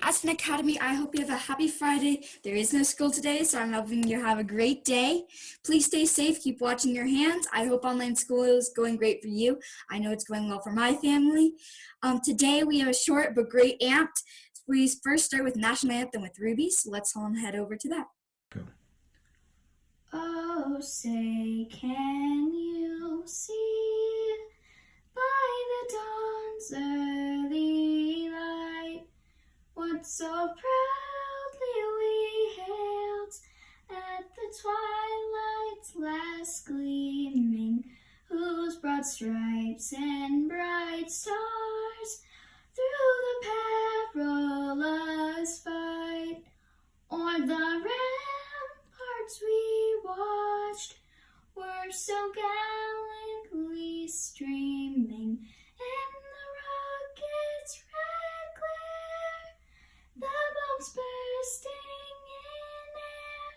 Aspen Academy, I hope you have a happy Friday. There is no school today, so I'm hoping you have a great day. Please stay safe, keep watching your hands. I hope online school is going great for you. I know it's going well for my family. Today we have a short but great amped. We first start with National Anthem with Ruby, so let's all head over to that. Go. Oh, say, can you see by the dawn's early light what so proudly we hailed at the twilight's last gleaming, whose broad stripes and bright stars through the perilous fight o'er the ramparts we watched were so gallantly streaming, and the rocket's red glare, the bombs bursting in air,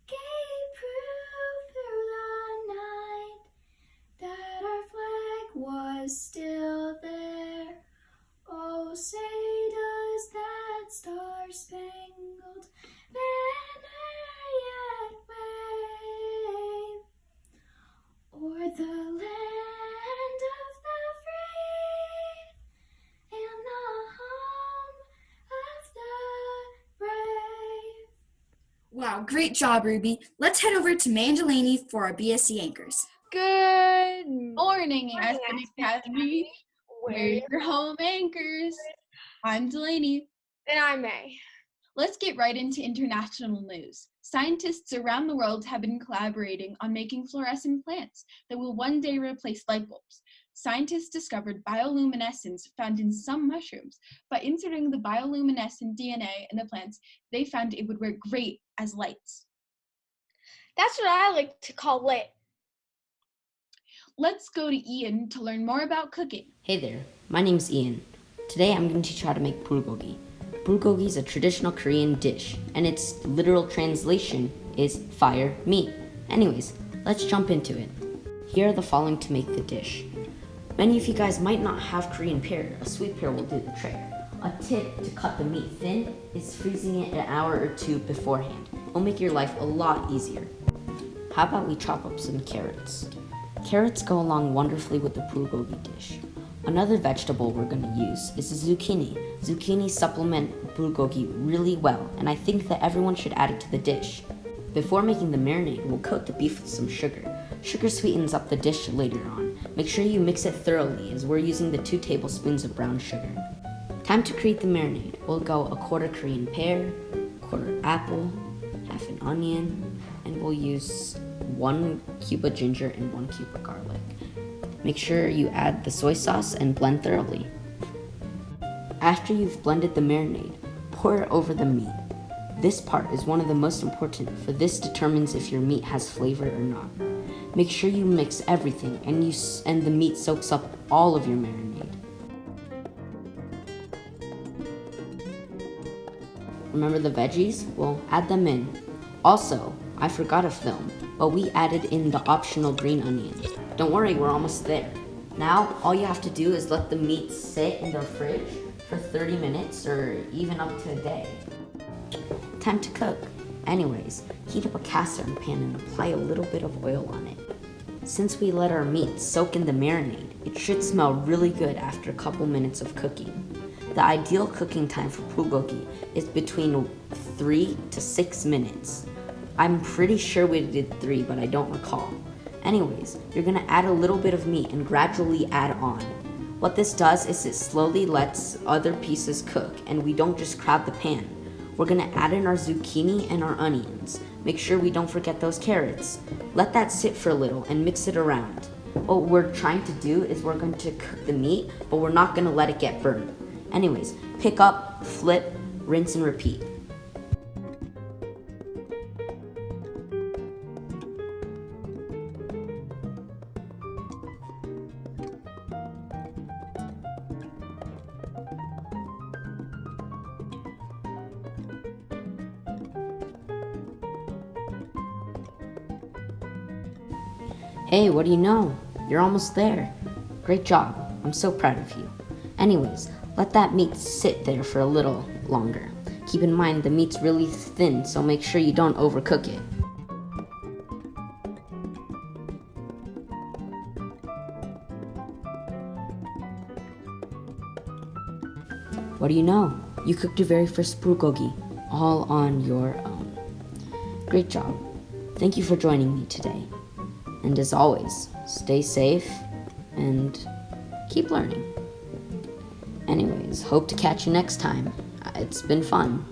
gave proof through the night that our flag was still there. Oh, say does that star-spangled banner yet wave o'er the land of the free and the home of the brave? Wow, great job, Ruby. Let's head over to May and Delaney for our BSC anchors. Good morning, Aspen Academy. We're your home anchors. I'm Delaney. And I'm May. Let's get right into international news. Scientists around the world have been collaborating on making fluorescent plants that will one day replace light bulbs. Scientists discovered bioluminescence found in some mushrooms. By inserting the bioluminescent DNA in the plants, they found it would work great as lights. That's what I like to call lit. Let's go to Ian to learn more about cooking. Hey there, my name's Ian. Today I'm going to teach you how to make bulgogi. Bulgogi is a traditional Korean dish, and its literal translation is fire meat. Anyways, let's jump into it. Here are the following to make the dish. Many of you guys might not have Korean pear. A sweet pear will do the trick. A tip to cut the meat thin is freezing it an hour or two beforehand. It'll make your life a lot easier. How about we chop up some carrots? Carrots go along wonderfully with the bulgogi dish. Another vegetable we're going to use is zucchini. Zucchini supplement bulgogi really well, and I think that everyone should add it to the dish. Before making the marinade, we'll coat the beef with some sugar. Sugar sweetens up the dish later on. Make sure you mix it thoroughly, as we're using the 2 tablespoons of brown sugar. Time to create the marinade. We'll go a quarter Korean pear, quarter apple, half an onion, and we'll use 1 cube of ginger and 1 cube of garlic. Make sure you add the soy sauce and blend thoroughly. After you've blended the marinade, pour it over the meat. This part is one of the most important, for this determines if your meat has flavor or not. Make sure you mix everything and the meat soaks up all of your marinade. Remember the veggies? Well, add them in. Also, I forgot a film, but we added in the optional green onions. Don't worry, we're almost there. Now, all you have to do is let the meat sit in the fridge for 30 minutes or even up to a day. Time to cook. Anyways, heat up a cast iron pan and apply a little bit of oil on it. Since we let our meat soak in the marinade, it should smell really good after a couple minutes of cooking. The ideal cooking time for bulgogi is between 3 to 6 minutes. I'm pretty sure we did 3, but I don't recall. Anyways, you're gonna add a little bit of meat and gradually add on. What this does is it slowly lets other pieces cook, and we don't just crowd the pan. We're gonna add in our zucchini and our onions. Make sure we don't forget those carrots. Let that sit for a little and mix it around. What we're trying to do is we're going to cook the meat, but we're not gonna let it get burned. Anyways, pick up, flip, rinse and repeat. Hey, what do you know? You're almost there. Great job. I'm so proud of you. Anyways, let that meat sit there for a little longer. Keep in mind the meat's really thin, so make sure you don't overcook it. What do you know? You cooked your very first bulgogi, all on your own. Great job. Thank you for joining me today. And as always, stay safe and keep learning. Anyways, hope to catch you next time. It's been fun.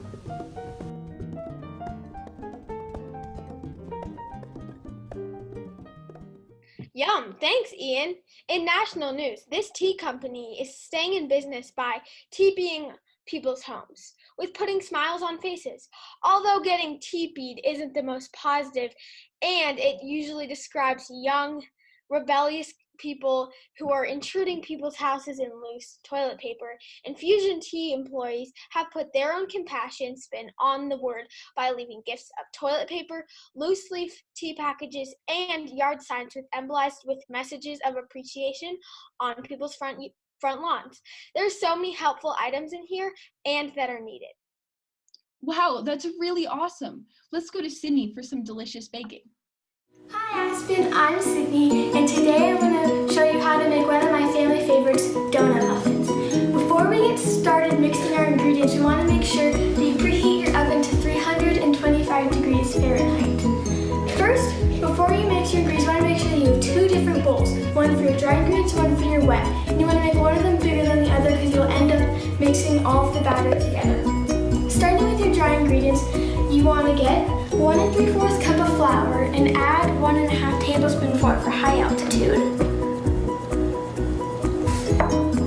Yum, thanks, Ian. In national news, this tea company is staying in business by teepeeing people's homes with putting smiles on faces. Although getting teepeed isn't the most positive, and it usually describes young, rebellious people who are intruding people's houses in loose toilet paper, Infusion Tea employees have put their own compassion spin on the word by leaving gifts of toilet paper, loose leaf tea packages, and yard signs emblazoned with messages of appreciation on people's front lawns. There's so many helpful items in here and that are needed. Wow, that's really awesome. Let's go to Sydney for some delicious baking. Hi Aspen, I'm Sydney, and today I'm going to show you how to make one of my family favorites, donut muffins. Before we get started mixing our ingredients, we want to make sure that you preheat your oven to 325 degrees Fahrenheit. First, before you mix your ingredients, you want to make sure that you have two different bowls, one for your dry ingredients, one for your wet. And you want to make one of them bigger than the other because you'll end up mixing all of the batter together. Starting with your dry ingredients, you want to get 1 3/4 cup of flour and add 1 1/2 tablespoon for high altitude.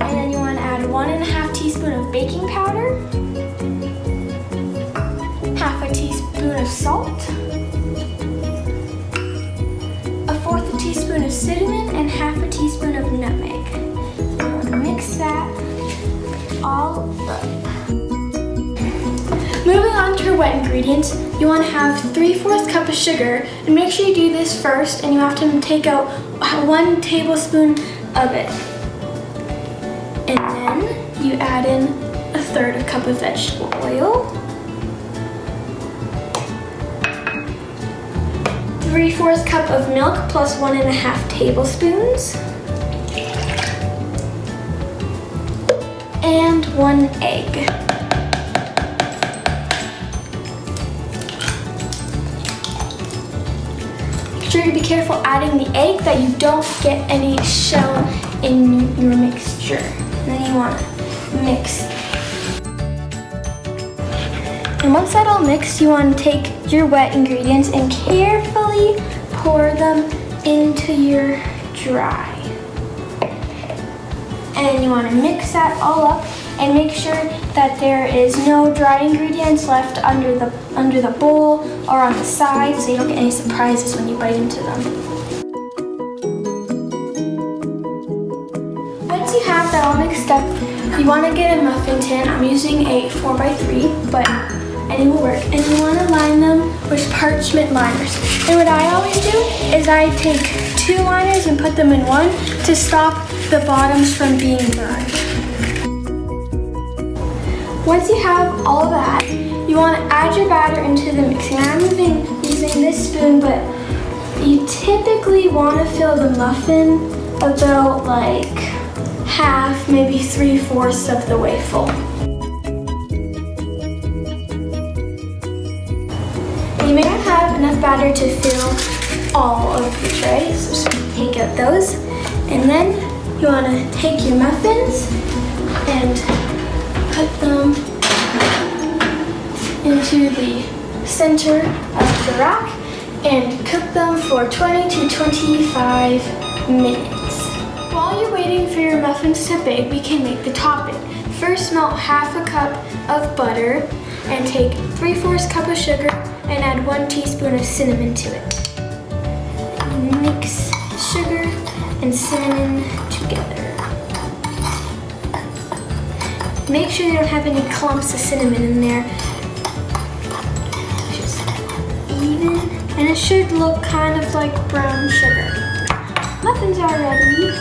And then you want to add 1 1/2 teaspoon of baking powder, 1/2 teaspoon of salt, 1/4 teaspoon of cinnamon, and 1/2 teaspoon of nutmeg. You want to mix that all up. Moving on to your wet ingredients, you want to have 3/4 cup of sugar, and make sure you do this first, and you have to take out 1 tablespoon of it. And then you add in 1/3 cup of vegetable oil, 3/4 cup of milk plus 1 1/2 tablespoons, and 1 egg. Make sure to be careful adding the egg that you don't get any shell in your mixture. And then you want to mix. And once that's all mixed, you want to take your wet ingredients and carefully pour them into your dry. And you want to mix that all up and make sure that there is no dry ingredients left under the bowl or on the side, so you don't get any surprises when you bite into them. Once you have that all mixed up, you want to get a muffin tin. I'm using a 4x3, but any will work. And you want to line them with parchment liners. And what I always do is I take 2 liners and put them in one to stop the bottoms from being burned. Once you have all of that, you want to add your batter into the mixing. I'm using this spoon, but you typically want to fill the muffin about like half, maybe 3/4 of the way full. You may not have enough batter to fill all of the trays, so just take out those. And then you want to take your muffins and put them into the center of the rack and cook them for 20 to 25 minutes. While you're waiting for your muffins to bake, we can make the topping. First, melt 1/2 cup of butter and take 3/4 cup of sugar and add 1 teaspoon of cinnamon to it. Mix sugar and cinnamon together. Make sure you don't have any clumps of cinnamon in there. Just even, and it should look kind of like brown sugar. Muffins are ready.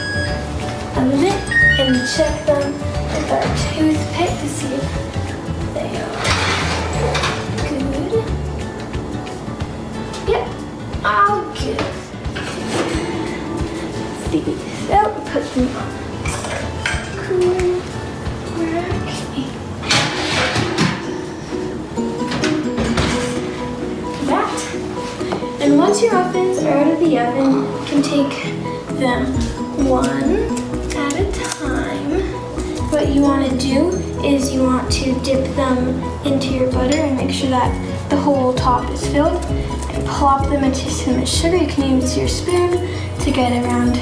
Open it and check them with our toothpick to see if they Good. Yep, all good. These out, put them on. Cool. Okay. That. And once your muffins are out of the oven, you can take them one at a time. What you want to do is you want to dip them into your butter and make sure that the whole top is filled, and plop them into some sugar. You can use your spoon to get around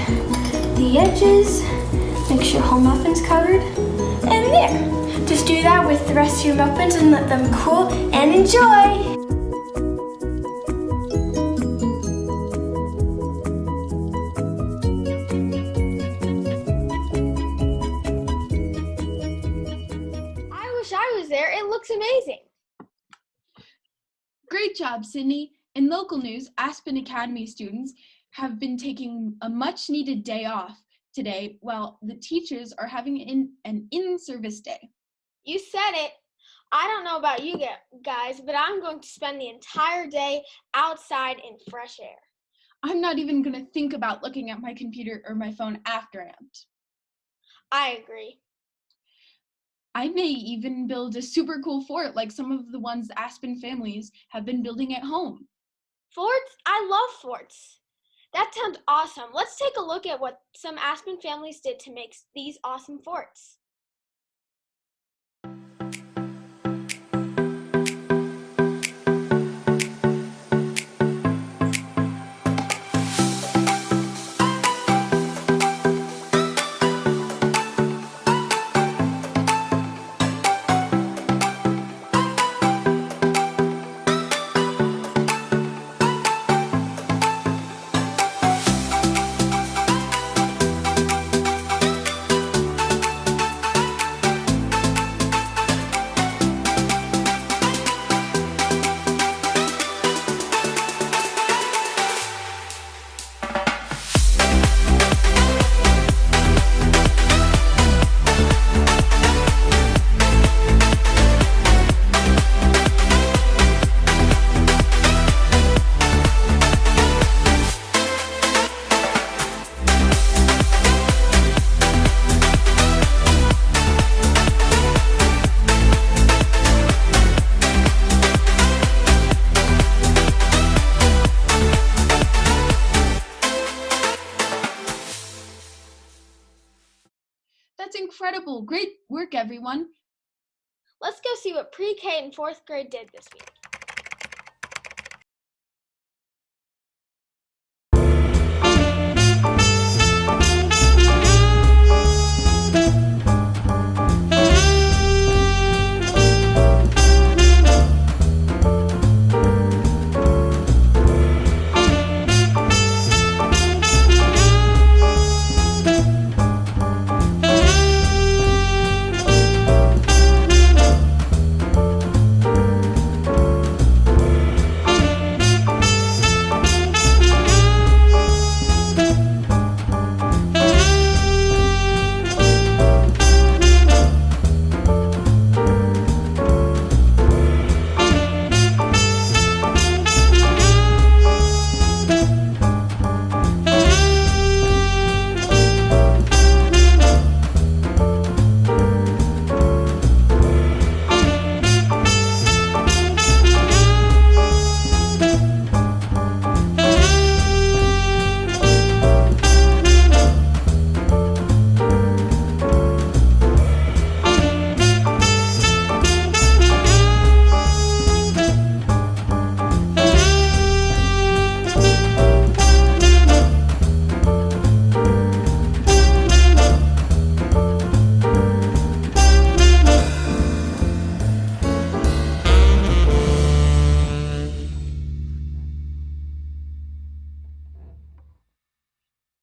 the edges. Make sure whole muffin's covered, and there. Just do that with the rest of your muffins and let them cool and enjoy. I was there. It looks amazing. Great job, Sydney. In local news, Aspen Academy students have been taking a much-needed day off today while the teachers are having an in-service day. You said it. I don't know about you guys, but I'm going to spend the entire day outside in fresh air. I'm not even going to think about looking at my computer or my phone after AMPed. I agree. I may even build a super cool fort like some of the ones Aspen families have been building at home. Forts? I love forts. That sounds awesome. Let's take a look at what some Aspen families did to make these awesome forts. That's incredible. Great work, everyone. Let's go see what pre-K and 4th grade did this week.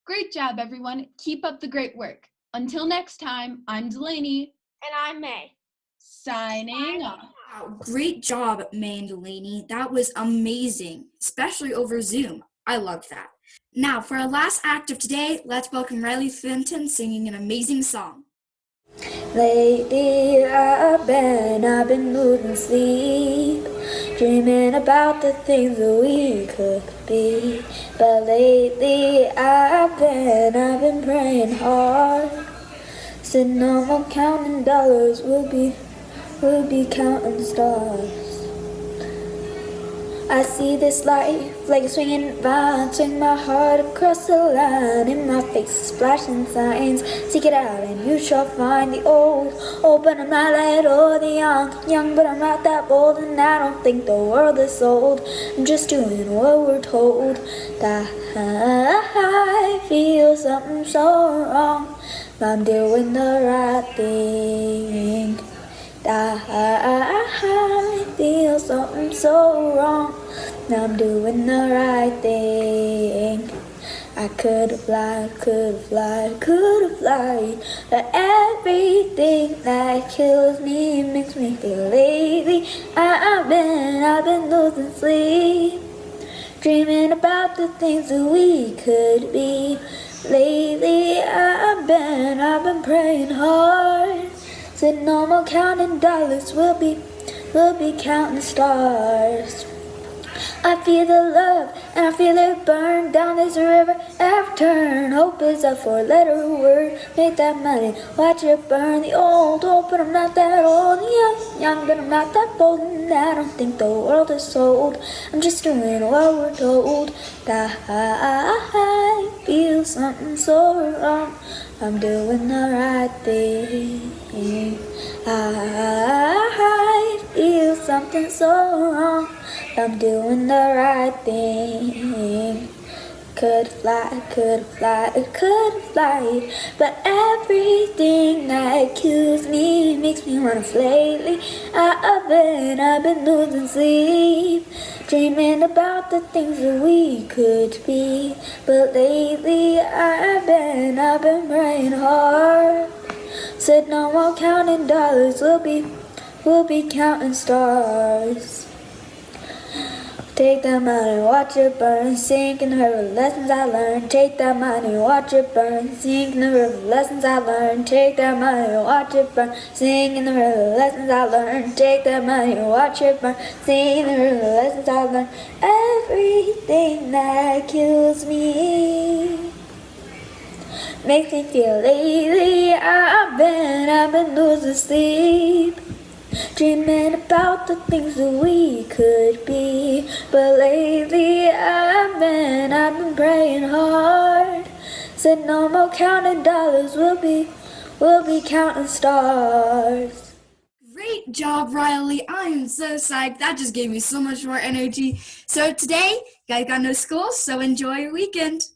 Great job, everyone. Keep up the great work. Until next time, I'm Delaney. And I'm May. Signing off. Wow, great job, May and Delaney. That was amazing, especially over Zoom. I loved that. Now, for our last act of today, let's welcome Riley Fenton singing an amazing song. Lately I've been losing sleep, dreaming about the things that we could be. But lately I've been praying hard. Said no more counting dollars, we'll be counting stars. I see this life like a swinging vine, swing my heart across the line. In my face flashing signs, seek it out and you shall find the old. But I'm not that old, the young, but I'm not that bold. And I don't think the world is sold, I'm just doing what we're told. That I feel something so wrong, I'm doing the right thing. I feel something so wrong, I'm doing the right thing. I could've lied, but everything that kills me makes me feel lazy. I've been losing sleep, dreaming about the things that we could be. Lately I've been praying hard. Said no more counting dollars, we'll be counting stars. I feel the love and I feel it burn down this river every turn. Hope is a four-letter word, make that money, watch it burn. The old, but I'm not that old. Young, but I'm not that bold. And I don't think the world is sold, I'm just doing what we're told. That I feel something so wrong, I'm doing the right thing. I feel something so wrong, I'm doing the right thing. Could've fly, but everything that kills me makes me wanna fly. Lately I've been losing sleep, dreaming about the things that we could be. But lately I've been praying hard. Said no more counting dollars, we'll be counting stars. Take that money, watch it burn, sink in the river, lessons I learned. Take that money, watch it burn, sink in the river, lessons I learned. Take that money, watch it burn, sink in the river, lessons I learned. Take that money, watch it burn, sink in the river, lessons I learned. Everything that kills me makes me feel lazy. I've been losing sleep, dreaming about the things that we could be. But lately I've been praying hard. Said no more counting dollars, we'll be counting stars. Great job, Riley. I am so psyched. That just gave me so much more energy. So today, you guys got no school, so enjoy your weekend.